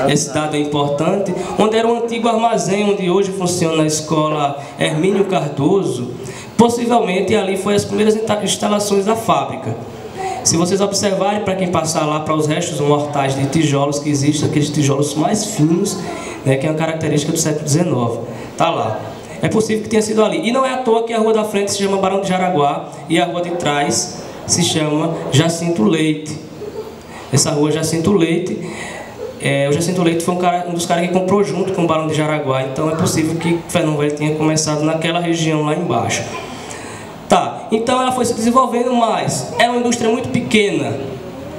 esse dado é importante, onde era um antigo armazém, onde hoje funciona a escola Hermínio Cardoso. Possivelmente ali foi as primeiras instalações da fábrica. Se vocês observarem, para quem passar lá para os restos mortais de tijolos que existem, aqueles tijolos mais finos, né, que é uma característica do século XIX, está lá. É possível que tenha sido ali. E não é à toa que a rua da frente se chama Barão de Jaraguá e a rua de trás se chama Jacinto Leite. Essa rua Jacinto Leite, o Jacinto Leite foi um dos caras que comprou junto com o Barão de Jaraguá. Então é possível que Fernão Velho tenha começado naquela região lá embaixo. Tá, então ela foi se desenvolvendo, mas era uma indústria muito pequena.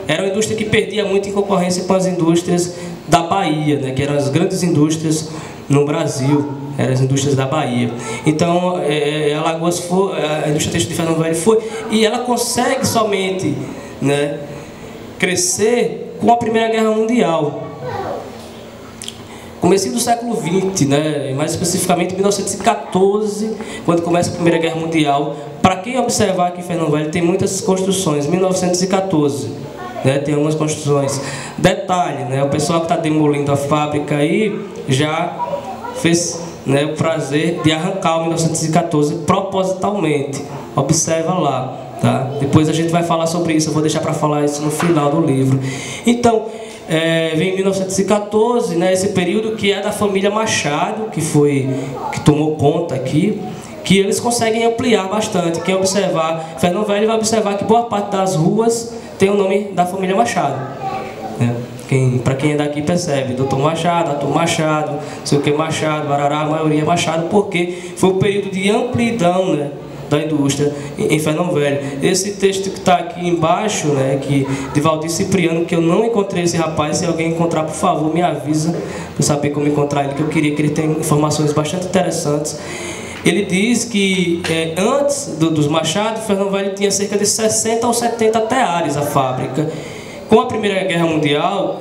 Era uma indústria que perdia muito em concorrência com as indústrias da Bahia, né, que eram as grandes indústrias no Brasil, eram as indústrias da Bahia. Então, Alagoas foi, a indústria têxtil de Fernão Velho foi, e ela consegue somente, né, crescer com a Primeira Guerra Mundial. Comecinho do século XX, né, mais especificamente 1914, quando começa a Primeira Guerra Mundial. Para quem observar aqui em Fernão Velho, tem muitas construções, 1914, né, tem algumas construções. Detalhe, né, o pessoal que está demolindo a fábrica aí já fez, né, o prazer de arrancar o 1914 propositalmente. Observa lá, tá? Depois a gente vai falar sobre isso, eu vou deixar para falar isso no final do livro. Então, vem em 1914, né, esse período que é da família Machado, que tomou conta aqui, que eles conseguem ampliar bastante. Quem observar Fernão Velho vai observar que boa parte das ruas tem o nome da família Machado, né? Para quem é daqui percebe, Doutor Machado, Arthur Machado, não sei o que Machado, Barará, a maioria Machado, porque foi um período de amplidão, né, da indústria em Fernão Velho. Esse texto que está aqui embaixo, né, de Valdir Cipriano, que eu não encontrei esse rapaz. Se alguém encontrar, por favor, me avisa para eu saber como encontrar ele, que eu queria que ele tenha informações bastante interessantes. Ele diz que antes dos Machado, Fernão Velho tinha cerca de 60 ou 70 teares a fábrica. Com a Primeira Guerra Mundial,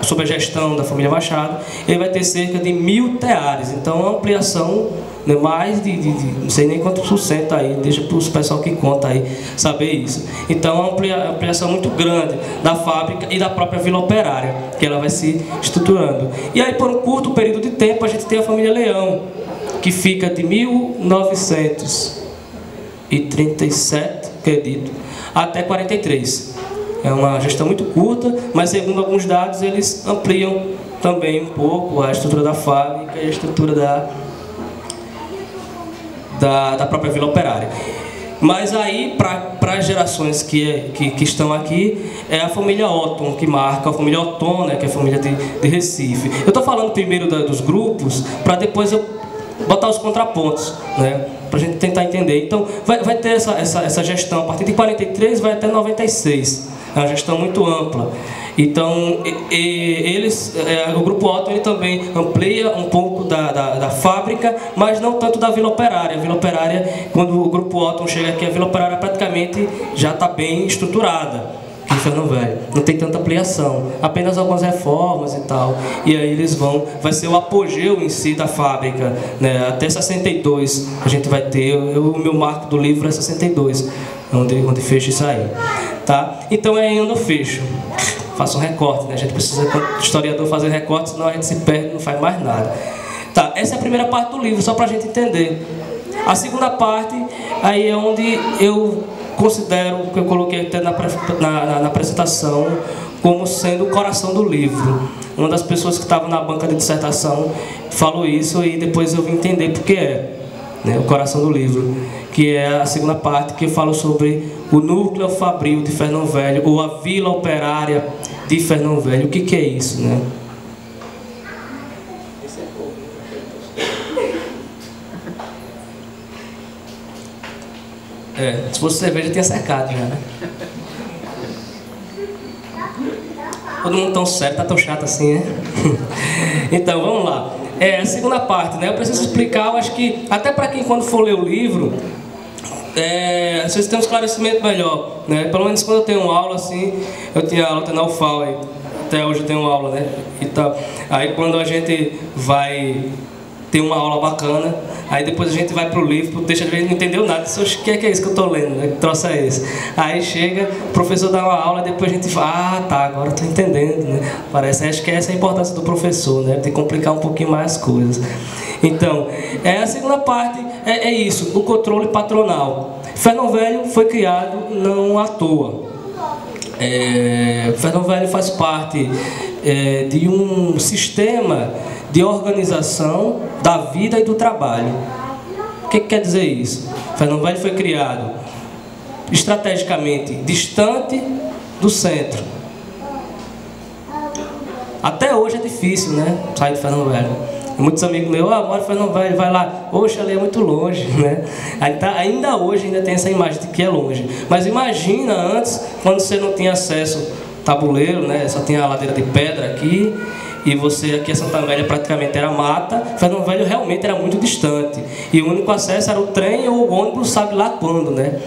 sob a gestão da família Machado, ele vai ter cerca de 1000 teares. Então, uma ampliação, né, mais de não sei nem quantos por cento aí, deixa para o pessoal que conta aí saber isso. Então, uma ampliação muito grande da fábrica e da própria Vila Operária, que ela vai se estruturando. E aí, por um curto período de tempo, a gente tem a família Leão, que fica de 1937, acredito, até 43. É uma gestão muito curta, mas segundo alguns dados, eles ampliam também um pouco a estrutura da fábrica e a estrutura da própria Vila Operária. Mas aí, para as gerações que estão aqui, é a família Otton que marca, a família Otton, né, que é a família de Recife. Eu estou falando primeiro dos grupos, para depois eu botar os contrapontos, né, para a gente tentar entender. Então, vai ter essa gestão, a partir de 43 vai até 96. É uma gestão muito ampla. Então, o Grupo Otton ele também amplia um pouco da fábrica, mas não tanto da Vila Operária. A Vila Operária, quando o Grupo Otton chega aqui, a Vila Operária praticamente já está bem estruturada. Em Fernão Velho não tem tanta ampliação, apenas algumas reformas e tal. E aí vai ser o apogeu em si da fábrica, né? Até 62 a gente vai ter. O meu marco do livro é 62, onde fecha isso aí, tá? Então é ainda o fecho. Faça um recorte, né? A gente precisa, quando historiador, fazer recorte, senão a gente se perde, não faz mais nada. Tá, essa é a primeira parte do livro, só pra gente entender. A segunda parte, aí é onde eu considero, que eu coloquei até na apresentação, como sendo o coração do livro. Uma das pessoas que estava na banca de dissertação falou isso, e depois eu vim entender porque né, o coração do livro, que é a segunda parte, que eu falo sobre o núcleo fabril de Fernão Velho, ou a Vila Operária de Fernão Velho. O que é isso, né? Se fosse cerveja, tinha secado já, né? Todo mundo tão sério, tá tão chato assim, né? Então, vamos lá. A segunda parte, né? Eu preciso explicar, eu acho que, até para quem quando for ler o livro, vocês têm um esclarecimento melhor, né? Pelo menos quando eu tenho aula, assim, eu tinha aula até na UFAL, até hoje eu tenho aula, né? E tal. Aí quando a gente vai tem uma aula bacana, aí depois a gente vai pro livro, deixa de ver, não entendeu nada, o que é isso que eu estou lendo, né? Que troço é esse? Aí chega, o professor dá uma aula, depois a gente fala, ah, tá, agora eu estou entendendo, né? Parece, acho que essa é a importância do professor, né? De complicar um pouquinho mais as coisas. Então, a segunda parte é isso, o controle patronal. Fernão Velho foi criado não à toa. Fernão Velho faz parte de um sistema de organização da vida e do trabalho. O que quer dizer isso? Fernão Velho foi criado estrategicamente distante do centro. Até hoje é difícil, né? Sair de Fernão Velho. Muitos amigos meus, mora em Fernão Velho, vai lá, oxe, ali é muito longe, né? Ainda hoje ainda tem essa imagem de que é longe. Mas imagina antes, quando você não tinha acesso tabuleiro, né? Só tinha a ladeira de pedra aqui, e você aqui em Santa Amélia praticamente era mata. Fernão Velho realmente era muito distante, e o único acesso era o trem ou o ônibus, sabe lá quando, né?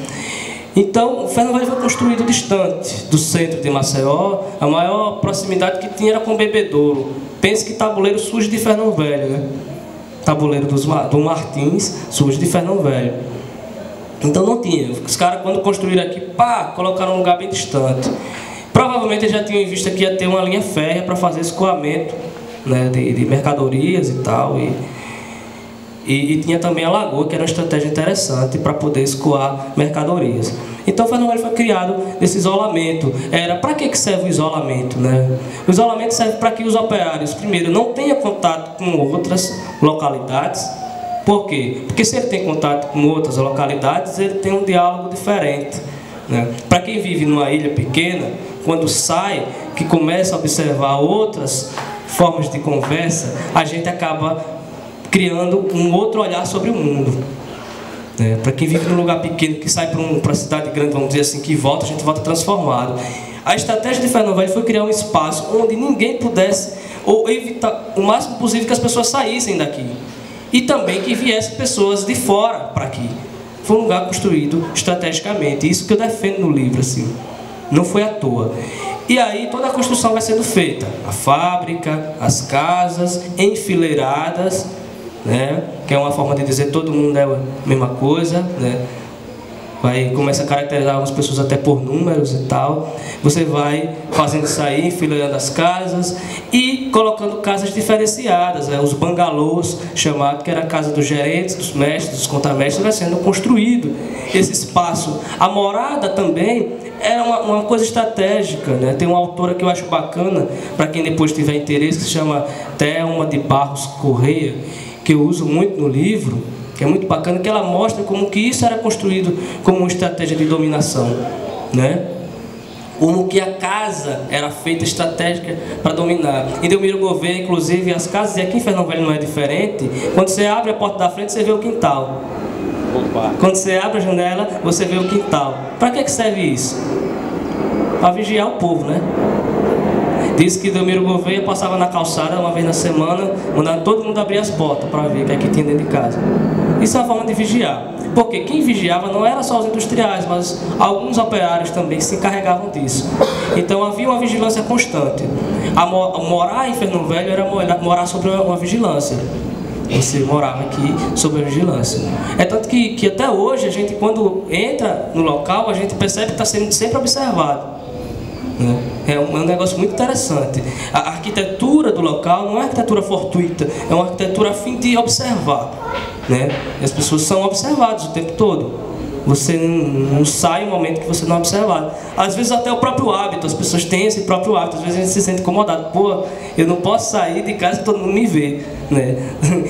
Então, Fernão Velho foi construído distante do centro de Maceió. A maior proximidade que tinha era com Bebedouro. Pense que tabuleiro surge de Fernão Velho, né? Tabuleiro do Martins surge de Fernão Velho. Então não tinha. Os caras, quando construíram aqui, colocaram um lugar bem distante. Provavelmente eles já tinham em vista que ia ter uma linha férrea para fazer escoamento, né, de mercadorias e tal. E tinha também a lagoa, que era uma estratégia interessante para poder escoar mercadorias. Então o Fernão Velho foi criado nesse isolamento. Para que serve o isolamento, né? O isolamento serve para que os operários, primeiro, não tenham contato com outras localidades. Por quê? Porque se ele tem contato com outras localidades, ele tem um diálogo diferente, né? Para quem vive numa ilha pequena, quando sai, que começa a observar outras formas de conversa, a gente acaba criando um outro olhar sobre o mundo. Para quem vive num lugar pequeno, que sai para a cidade grande, vamos dizer assim, que volta, a gente volta transformado. A estratégia de Fernão Velho foi criar um espaço onde ninguém pudesse, ou evitar o máximo possível que as pessoas saíssem daqui. E também que viessem pessoas de fora para aqui. Foi um lugar construído estrategicamente. Isso que eu defendo no livro, assim. Não foi à toa. E aí toda a construção vai sendo feita. A fábrica, as casas, enfileiradas, né? Que é uma forma de dizer todo mundo é a mesma coisa, né? Começa a caracterizar algumas pessoas até por números e tal. Você vai fazendo isso aí, enfileirando as casas e colocando casas diferenciadas, né? Os bangalôs, chamado, que era a casa dos gerentes, dos mestres, dos contamestres, vai sendo construído esse espaço. A morada também é uma coisa estratégica, né? Tem uma autora que eu acho bacana, para quem depois tiver interesse, que se chama Thelma de Barros Correia, que eu uso muito no livro, que é muito bacana, que ela mostra como que isso era construído como uma estratégia de dominação, né? Como que a casa era feita estratégica para dominar. Em Delmiro Gouveia, inclusive, as casas, e aqui em Fernão Velho não é diferente, quando você abre a porta da frente, você vê o quintal. Opa. Quando você abre a janela, você vê o quintal. Para que serve isso? Para vigiar o povo, né? Diz que Delmiro Gouveia passava na calçada uma vez na semana, mandando todo mundo abrir as portas para ver o que é que tinha dentro de casa. Isso é uma forma de vigiar. Porque quem vigiava não era só os industriais, mas alguns operários também se encarregavam disso. Então havia uma vigilância constante. Morar em Fernão Velho era morar sobre uma vigilância. Você morava aqui sob a vigilância. É tanto que até hoje, a gente, quando entra no local, a gente percebe que está sendo sempre observado. É um negócio muito interessante. A arquitetura do local não é arquitetura fortuita, é uma arquitetura a fim de observar, né? E as pessoas são observadas o tempo todo. Você não sai um momento que você não é observado. Às vezes até o próprio hábito, as pessoas têm esse próprio hábito. Às vezes a gente se sente incomodado. Pô, eu não posso sair de casa e todo mundo me vê, né?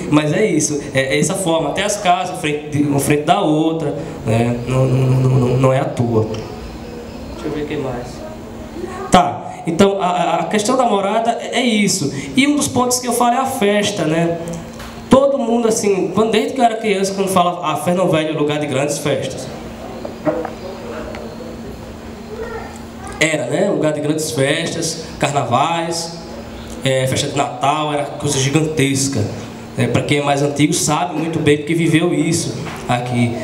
Mas é isso, é essa forma. Até as casas, uma frente da outra, né? Não é à toa. Deixa eu ver o que mais. Tá, então a questão da morada é isso. E um dos pontos que eu falo é a festa, né? Todo mundo, assim, desde que eu era criança, quando fala Fernão Velho é lugar de grandes festas. Era, né? Lugar de grandes festas, carnavais, festa de Natal, era coisa gigantesca. Para quem é mais antigo sabe muito bem, porque viveu isso aqui.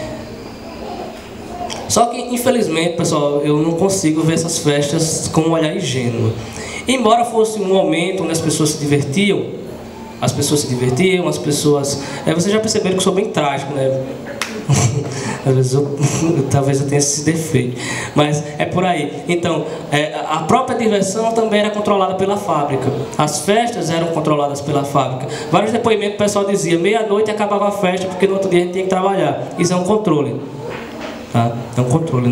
Só que, infelizmente, pessoal, eu não consigo ver essas festas com um olhar ingênuo. Embora fosse um momento onde as pessoas se divertiam, As pessoas se divertiam, as pessoas... vocês já perceberam que eu sou bem trágico, né? Às vezes talvez eu tenha esse defeito, mas é por aí. Então, a própria diversão também era controlada pela fábrica. As festas eram controladas pela fábrica. Vários depoimentos o pessoal dizia: meia-noite acabava a festa porque no outro dia a gente tinha que trabalhar. Isso é um controle, tá? É um controle, não é?